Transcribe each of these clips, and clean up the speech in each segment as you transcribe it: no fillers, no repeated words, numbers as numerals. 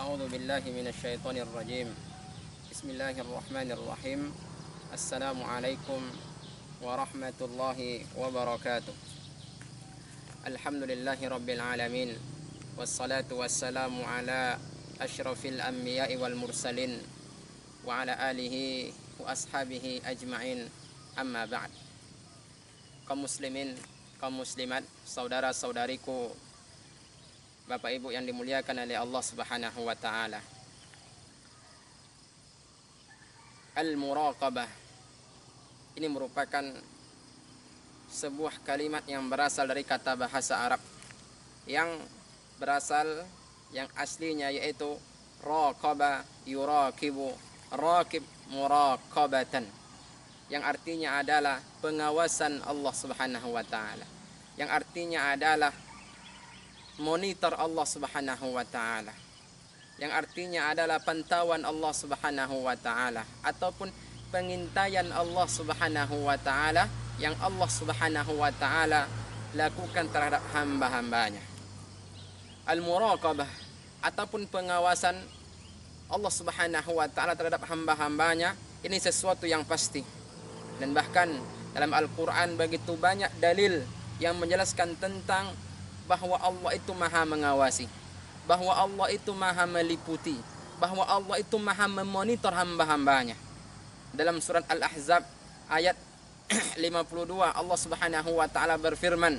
أعوذ بالله من الشيطان الرجيم. بسم الله الرحمن الرحيم. السلام عليكم ورحمة الله وبركاته. الحمد لله رب العالمين، والصلاة والسلام على أشرف الأنبياء والمرسلين وعلى آله وأصحابه أجمعين. أما بعد. Kaum muslimin, kaum muslimat, saudara-saudariku, Bapak Ibu yang dimuliakan oleh Allah Subhanahu wa taala. Al-muraqabah ini merupakan sebuah kalimat yang berasal dari kata bahasa Arab yang aslinya yaitu raqaba yuraqibu, raqib muraqabatan, yang artinya adalah pengawasan Allah Subhanahu wa taala, yang artinya adalah monitor Allah Subhanahu wa taala, yang artinya adalah pantauan Allah Subhanahu wa taala ataupun pengintaian Allah Subhanahu wa taala yang Allah Subhanahu wa taala lakukan terhadap hamba-hambanya. Al-muraqabah ataupun pengawasan Allah Subhanahu wa taala terhadap hamba-hambanya ini sesuatu yang pasti. Dan bahkan dalam Al-Qur'an begitu banyak dalil yang menjelaskan tentang bahwa Allah itu maha mengawasi, bahwa Allah itu maha meliputi, bahwa Allah itu maha memonitor hamba-hambanya. Dalam surat Al-Ahzab ayat 52 Allah Subhanahu wa taala berfirman.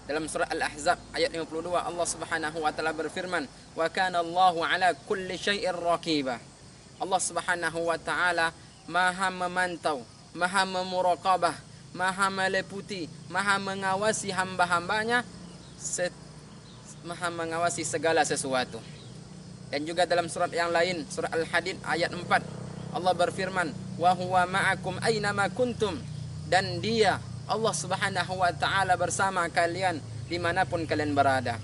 Dalam surat Al-Ahzab ayat 52 Allah Subhanahu wa taala berfirman, "Wa kana Allahu ala kulli syai'in raqiba." Allah Subhanahu wa taala maha memantau, maha memuraqabah, maha meliputi, maha mengawasi hamba-hambanya, maha mengawasi segala sesuatu. Dan juga dalam surat yang lain, surat Al-Hadid ayat 4, Allah berfirman, "Wa huwa ma'akum aynama kuntum." Dan Dia, Allah Subhanahu wa taala, bersama kalian dimanapun kalian berada.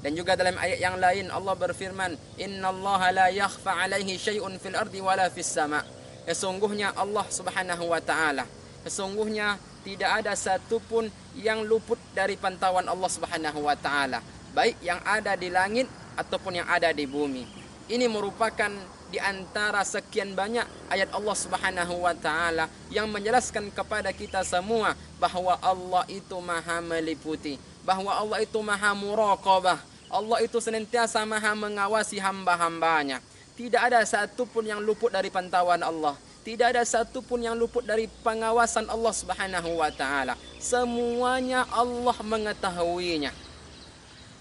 Dan juga dalam ayat yang lain Allah berfirman, "Innallaha la yakhfa 'alaihi syai'un fil ardi wala fis sama'." Sesungguhnya Allah Subhanahu wa taala, sesungguhnya tidak ada satupun yang luput dari pantauan Allah Subhanahu wa taala, baik yang ada di langit ataupun yang ada di bumi. Ini merupakan di antara sekian banyak ayat Allah Subhanahu wa taala yang menjelaskan kepada kita semua bahwa Allah itu maha meliputi, bahwa Allah itu maha muraqabah, Allah itu senantiasa maha mengawasi hamba-hambanya. Tidak ada satupun yang luput dari pantauan Allah. Tidak ada satupun yang luput dari pengawasan Allah Subhanahu wa taala. Semuanya Allah mengetahuinya.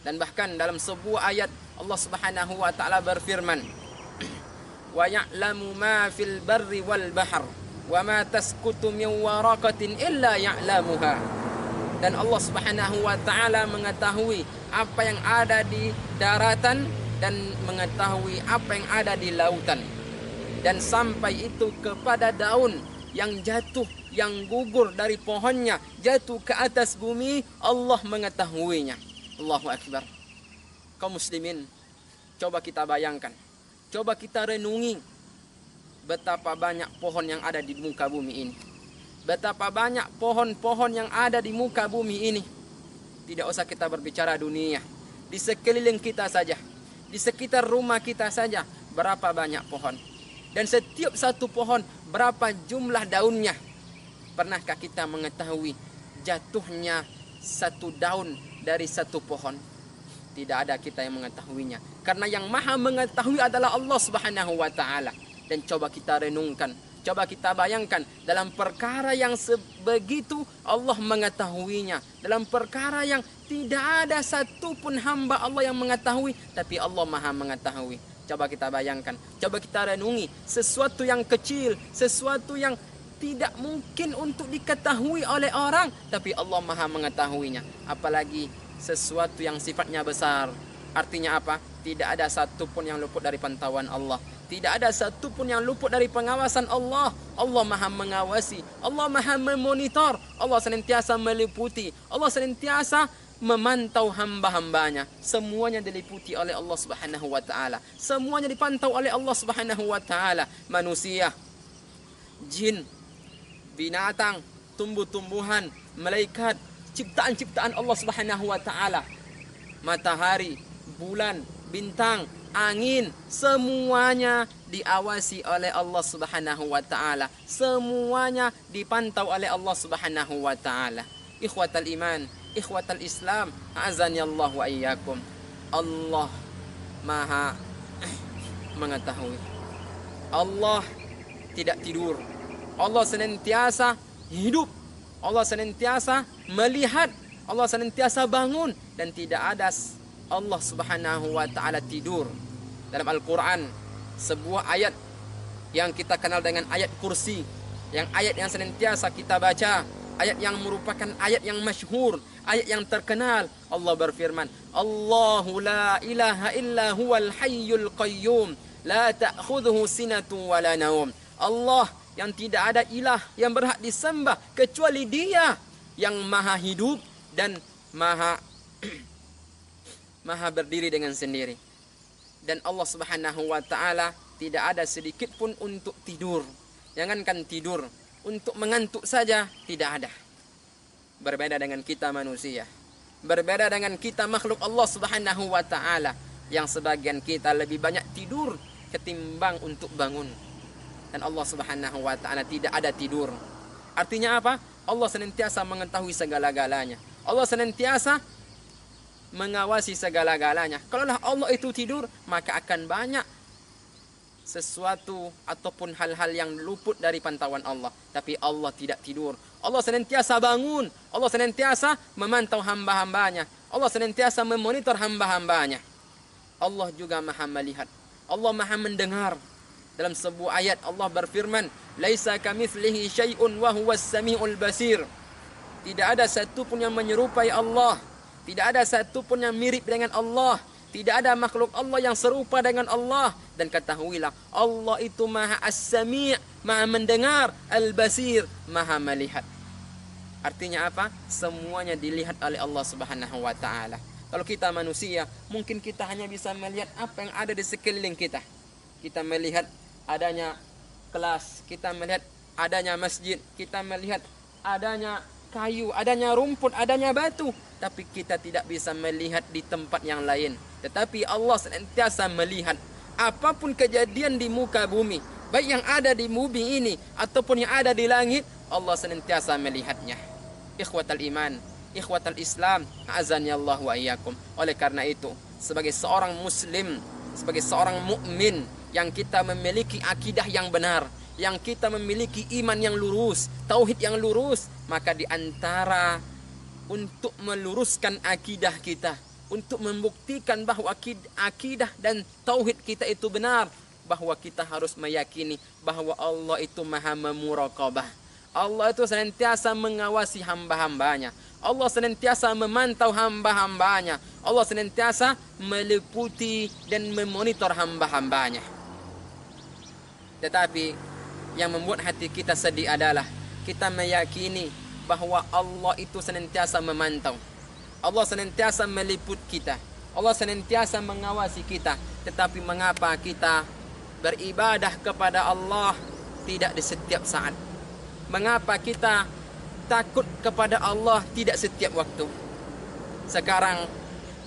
Dan bahkan dalam sebuah ayat Allah Subhanahu wa taala berfirman, "Wa ya'lamu ma fil barri wal bahr, wa ma tasqutu min waraqatin illa ya'lamuha." Dan Allah Subhanahu wa taala mengetahui apa yang ada di daratan dan mengetahui apa yang ada di lautan. Dan sampai itu kepada daun yang jatuh, yang gugur dari pohonnya, jatuh ke atas bumi, Allah mengetahuinya. Allahu Akbar. Kaum muslimin, coba kita bayangkan, coba kita renungi betapa banyak pohon yang ada di muka bumi ini. Betapa banyak pohon-pohon yang ada di muka bumi ini. Tidak usah kita berbicara dunia, di sekeliling kita saja, di sekitar rumah kita saja, berapa banyak pohon. Dan setiap satu pohon berapa jumlah daunnya. Pernahkah kita mengetahui jatuhnya satu daun dari satu pohon? Tidak ada kita yang mengetahuinya. Karena yang maha mengetahui adalah Allah Subhanahu wa taala. Dan coba kita renungkan, coba kita bayangkan, dalam perkara yang sebegitu Allah mengetahuinya. Dalam perkara yang tidak ada satupun hamba Allah yang mengetahui, tapi Allah maha mengetahui. Coba kita bayangkan, coba kita renungi, sesuatu yang kecil, sesuatu yang tidak mungkin untuk diketahui oleh orang, tapi Allah maha mengetahuinya. Apalagi sesuatu yang sifatnya besar. Artinya apa? Tidak ada satupun yang luput dari pantauan Allah. Tidak ada satupun yang luput dari pengawasan Allah. Allah maha mengawasi, Allah maha memonitor, Allah senantiasa meliputi, Allah senantiasa memantau hamba-hambanya. Semuanya diliputi oleh Allah Subhanahu wa taala. Semuanya dipantau oleh Allah Subhanahu wa taala. Manusia, jin, binatang, tumbuh-tumbuhan, malaikat, ciptaan-ciptaan Allah Subhanahu wa taala. Matahari, bulan, bintang, angin, semuanya diawasi oleh Allah Subhanahu wa taala. Semuanya dipantau oleh Allah Subhanahu wa taala. Ikhwatal iman, ikhwatal Islam, azani Allah wa iyyakum. Allah Maha mengetahui. Allah tidak tidur. Allah senantiasa hidup. Allah senantiasa melihat. Allah senantiasa bangun dan tidak ada Allah Subhanahu wa taala tidur. Dalam Al-Qur'an sebuah ayat yang kita kenal dengan ayat kursi, yang ayat yang senantiasa kita baca, ayat yang merupakan ayat yang masyhur, ayat yang terkenal. Allah berfirman, Allahu la ilaha illa huwal hayyul qayyum, la ta'khudhuhu sinatun wa la naum. Allah yang tidak ada ilah yang berhak disembah kecuali Dia yang maha hidup dan maha maha berdiri dengan sendiri. Dan Allah Subhanahu wa taala tidak ada sedikit pun untuk tidur. Jangankan tidur, untuk mengantuk saja tidak ada. Berbeda dengan kita manusia. Berbeda dengan kita makhluk Allah Subhanahu wa taala yang sebagian kita lebih banyak tidur ketimbang untuk bangun. Dan Allah Subhanahu wa taala tidak ada tidur. Artinya apa? Allah senantiasa mengetahui segala-galanya. Allah senantiasa mengawasi segala-galanya. Kalaulah Allah itu tidur, maka akan banyak sesuatu ataupun hal-hal yang luput dari pantauan Allah. Tapi Allah tidak tidur. Allah senantiasa bangun. Allah senantiasa memantau hamba-hambanya. Allah senantiasa memonitor hamba-hambanya. Allah juga maha melihat. Allah maha mendengar. Dalam sebuah ayat Allah berfirman, "Laisa kamitslihi syai'un wa huwas samiul basir." Tidak ada satu pun yang menyerupai Allah. Tidak ada satu pun yang mirip dengan Allah. Tidak ada makhluk Allah yang serupa dengan Allah. Dan ketahuilah, Allah itu maha as-sami', maha mendengar, al-basir, maha melihat. Artinya apa? Semuanya dilihat oleh Allah Subhanahu wa taala. Kalau kita manusia, mungkin kita hanya bisa melihat apa yang ada di sekeliling kita. Kita melihat adanya kelas, kita melihat adanya masjid, kita melihat adanya kayu, adanya rumput, adanya batu. Tapi kita tidak bisa melihat di tempat yang lain. Tetapi Allah senantiasa melihat apapun kejadian di muka bumi, baik yang ada di bumi ini ataupun yang ada di langit, Allah senantiasa melihatnya. Ikhwatal iman, ikhwatal Islam, azani Allah wa iyyakum. Oleh karena itu, sebagai seorang muslim, sebagai seorang mukmin yang kita memiliki akidah yang benar, yang kita memiliki iman yang lurus, tauhid yang lurus, maka di antara untuk meluruskan akidah kita, untuk membuktikan bahwa akidah dan tauhid kita itu benar, bahwa kita harus meyakini bahwa Allah itu maha memuraqabah. Allah itu senantiasa mengawasi hamba-hambanya. Allah senantiasa memantau hamba-hambanya. Allah senantiasa meliputi dan memonitor hamba-hambanya. Tetapi yang membuat hati kita sedih adalah kita meyakini bahwa Allah itu senantiasa memantau. Allah senantiasa meliput kita. Allah senantiasa mengawasi kita. Tetapi mengapa kita beribadah kepada Allah tidak di setiap saat? Mengapa kita takut kepada Allah tidak setiap waktu? Sekarang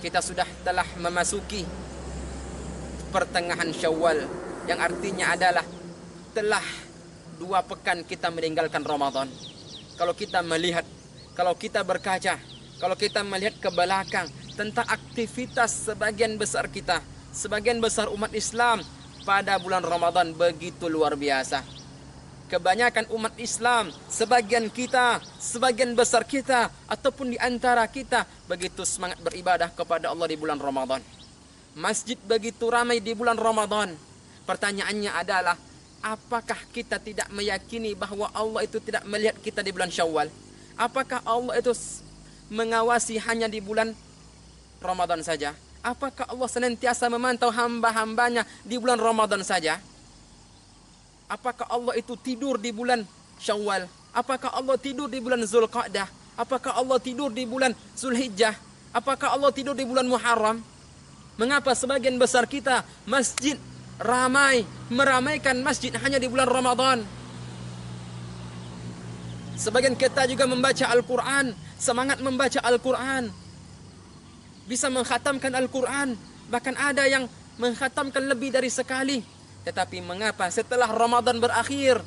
kita sudah telah memasuki pertengahan Syawal, yang artinya adalah telah 2 pekan kita meninggalkan Ramadan. Kalau kita melihat, kalau kita berkaca, kalau kita melihat ke belakang tentang aktivitas sebagian besar kita, sebagian besar umat Islam pada bulan Ramadan begitu luar biasa. Kebanyakan umat Islam, sebagian kita, sebagian besar kita, ataupun di antara kita begitu semangat beribadah kepada Allah di bulan Ramadan. Masjid begitu ramai di bulan Ramadan. Pertanyaannya adalah, apakah kita tidak meyakini bahwa Allah itu tidak melihat kita di bulan Syawal? Apakah Allah itu mengawasi hanya di bulan Ramadan saja? Apakah Allah senantiasa memantau hamba-hambanya di bulan Ramadan saja? Apakah Allah itu tidur di bulan Syawal? Apakah Allah tidur di bulan Zulqa'dah? Apakah Allah tidur di bulan Zulhijjah? Apakah Allah tidur di bulan Muharram? Mengapa sebagian besar kita masjid ramai, meramaikan masjid hanya di bulan Ramadan? Sebagian kita juga membaca Al-Quran, semangat membaca Al-Quran, bisa mengkhatamkan Al-Quran, Bahkan ada yang mengkhatamkan lebih dari sekali. Tetapi mengapa setelah Ramadan berakhir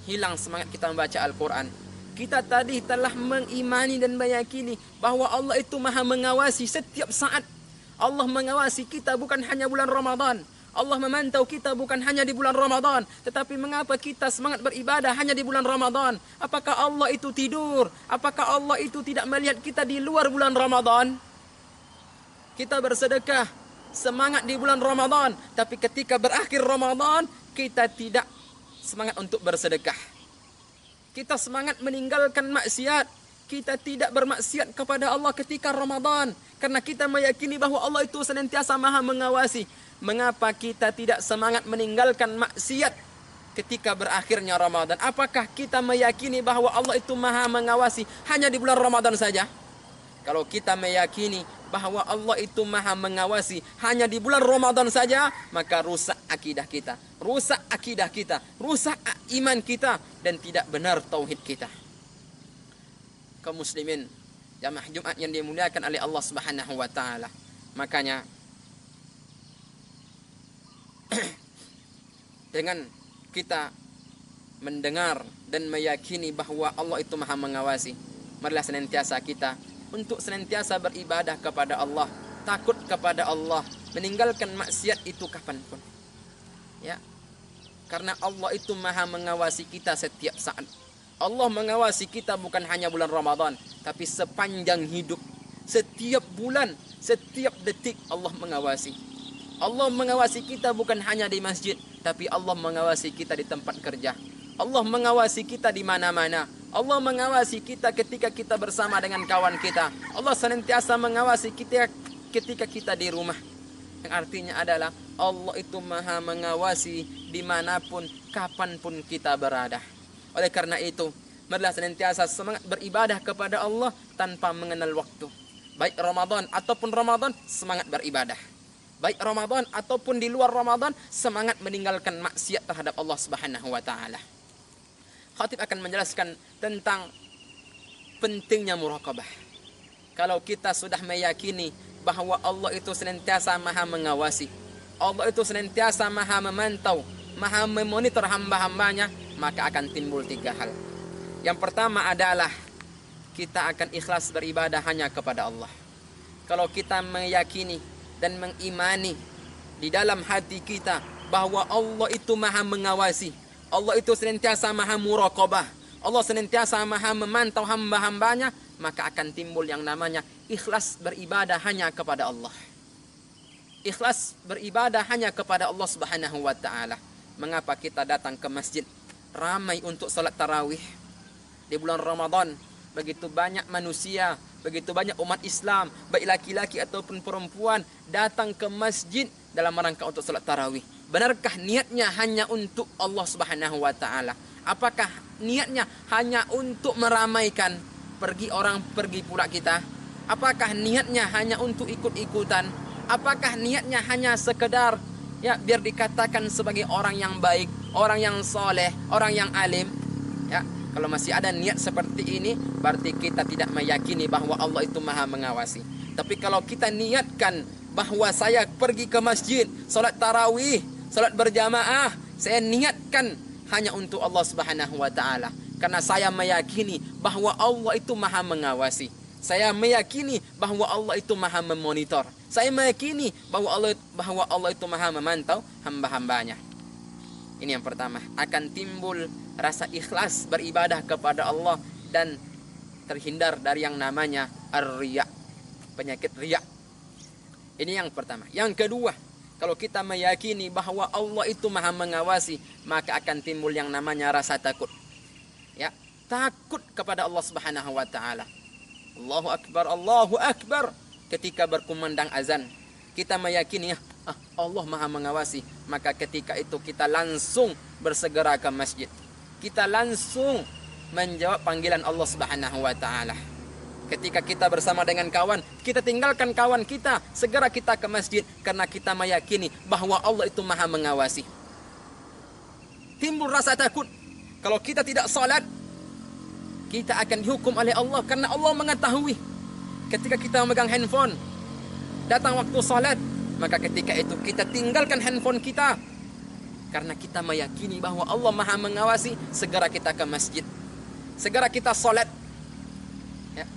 hilang semangat kita membaca Al-Quran? Kita tadi telah mengimani dan meyakini bahwa Allah itu maha mengawasi setiap saat. Allah mengawasi kita bukan hanya bulan Ramadan. Allah memantau kita bukan hanya di bulan Ramadan. Tetapi mengapa kita semangat beribadah hanya di bulan Ramadan? Apakah Allah itu tidur? Apakah Allah itu tidak melihat kita di luar bulan Ramadan? Kita bersedekah semangat di bulan Ramadan, tapi ketika berakhir Ramadan kita tidak semangat untuk bersedekah. Kita semangat meninggalkan maksiat. Kita tidak bermaksiat kepada Allah ketika Ramadan, karena kita meyakini bahwa Allah itu senantiasa maha mengawasi. Mengapa kita tidak semangat meninggalkan maksiat ketika berakhirnya Ramadan? Apakah kita meyakini bahwa Allah itu maha mengawasi hanya di bulan Ramadan saja? Kalau kita meyakini bahwa Allah itu maha mengawasi hanya di bulan Ramadan saja, maka rusak akidah kita, rusak iman kita, dan tidak benar tauhid kita. Kaum muslimin, jamaah Jumat yang dimuliakan oleh Allah Subhanahu wa taala. Makanya dengan kita mendengar dan meyakini bahwa Allah itu maha mengawasi, marilah senantiasa kita untuk senantiasa beribadah kepada Allah, takut kepada Allah, meninggalkan maksiat itu kapanpun. Ya, karena Allah itu maha mengawasi kita setiap saat. Allah mengawasi kita bukan hanya bulan Ramadan, tapi sepanjang hidup. Setiap bulan, setiap detik Allah mengawasi. Allah mengawasi kita bukan hanya di masjid, tapi Allah mengawasi kita di tempat kerja. Allah mengawasi kita di mana-mana. Allah mengawasi kita ketika kita bersama dengan kawan kita. Allah senantiasa mengawasi kita ketika kita di rumah. Yang artinya adalah Allah itu maha mengawasi dimanapun, kapanpun kita berada. Oleh karena itu, marilah senantiasa semangat beribadah kepada Allah tanpa mengenal waktu. Baik Ramadan ataupun Ramadan, semangat beribadah. Baik Ramadan ataupun di luar Ramadan, semangat meninggalkan maksiat terhadap Allah Subhanahu wa taala. Khatib akan menjelaskan tentang pentingnya muraqabah. Kalau kita sudah meyakini bahwa Allah itu senantiasa maha mengawasi, Allah itu senantiasa maha memantau, maha memonitor hamba-hambanya, maka akan timbul 3 hal. Yang pertama adalah kita akan ikhlas beribadah hanya kepada Allah. Kalau kita meyakini dan mengimani di dalam hati kita bahwa Allah itu maha mengawasi, Allah itu senantiasa maha muraqabah, Allah senantiasa maha memantau hamba-hambanya, maka akan timbul yang namanya ikhlas beribadah hanya kepada Allah. Ikhlas beribadah hanya kepada Allah Subhanahu wa taala. Mengapa kita datang ke masjid ramai untuk salat tarawih di bulan Ramadan? Begitu banyak manusia, begitu banyak umat Islam, baik laki-laki ataupun perempuan, datang ke masjid dalam rangka untuk salat tarawih. Benarkah niatnya hanya untuk Allah Subhanahu wa taala? Apakah niatnya hanya untuk meramaikan? Pergi pula kita? Apakah niatnya hanya untuk ikut-ikutan? Apakah niatnya hanya sekedar biar dikatakan sebagai orang yang baik, orang yang soleh, orang yang alim? Ya, kalau masih ada niat seperti ini, berarti kita tidak meyakini bahwa Allah itu maha mengawasi. Tapi kalau kita niatkan bahwa saya pergi ke masjid, salat tarawih, salat berjamaah, saya niatkan hanya untuk Allah Subhanahu wa taala, karena saya meyakini bahwa Allah itu maha mengawasi. Saya meyakini bahwa Allah itu maha memonitor. Saya meyakini bahwa Allah itu maha memantau hamba-hambanya. Ini yang pertama, akan timbul rasa ikhlas beribadah kepada Allah dan terhindar dari yang namanya ar-riya, penyakit riya. Ini yang pertama. Yang kedua, kalau kita meyakini bahwa Allah itu maha mengawasi, maka akan timbul yang namanya rasa takut. Ya, takut kepada Allah Subhanahu wa taala. Allahu akbar, Allahu akbar. Ketika berkumandang azan, kita meyakini Allah maha mengawasi, maka ketika itu kita langsung bersegera ke masjid. Kita langsung menjawab panggilan Allah Subhanahu wa taala. Ketika kita bersama dengan kawan, kita tinggalkan kawan kita, segera kita ke masjid karena kita meyakini bahwa Allah itu maha mengawasi. Timbul rasa takut. Kalau kita tidak salat, kita akan dihukum oleh Allah karena Allah mengetahui. Ketika kita memegang handphone datang waktu salat, maka ketika itu kita tinggalkan handphone kita. Karena kita meyakini bahwa Allah Maha mengawasi, segera kita ke masjid. Segera kita salat. Ya.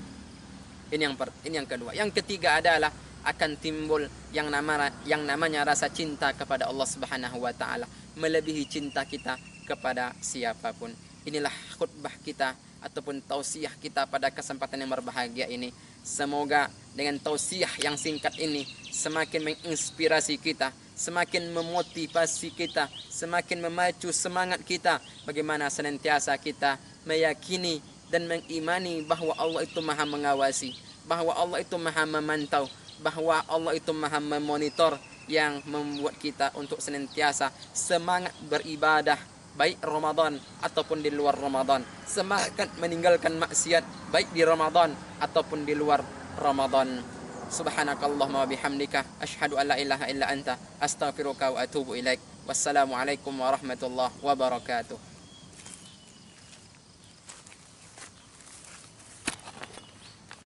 Ini yang kedua. Yang ketiga adalah akan timbul yang namanya rasa cinta kepada Allah Subhanahu wa taala, melebihi cinta kita kepada siapapun. Inilah khutbah kita ataupun tausiah kita pada kesempatan yang berbahagia ini. Semoga dengan tausiah yang singkat ini semakin menginspirasi kita, semakin memotivasi kita, semakin memacu semangat kita bagaimana senantiasa kita meyakini dan mengimani bahwa Allah itu Maha mengawasi, bahwa Allah itu Maha memantau, bahwa Allah itu Maha memonitor, yang membuat kita untuk senantiasa semangat beribadah baik Ramadan ataupun di luar Ramadan, semangat meninggalkan maksiat baik di Ramadan ataupun di luar Ramadan. Subhanakallahumma wa bihamdika asyhadu an la ilaha illa anta astaghfiruka wa atubu ilaik. Wassalamualaikum warahmatullahi wabarakatuh.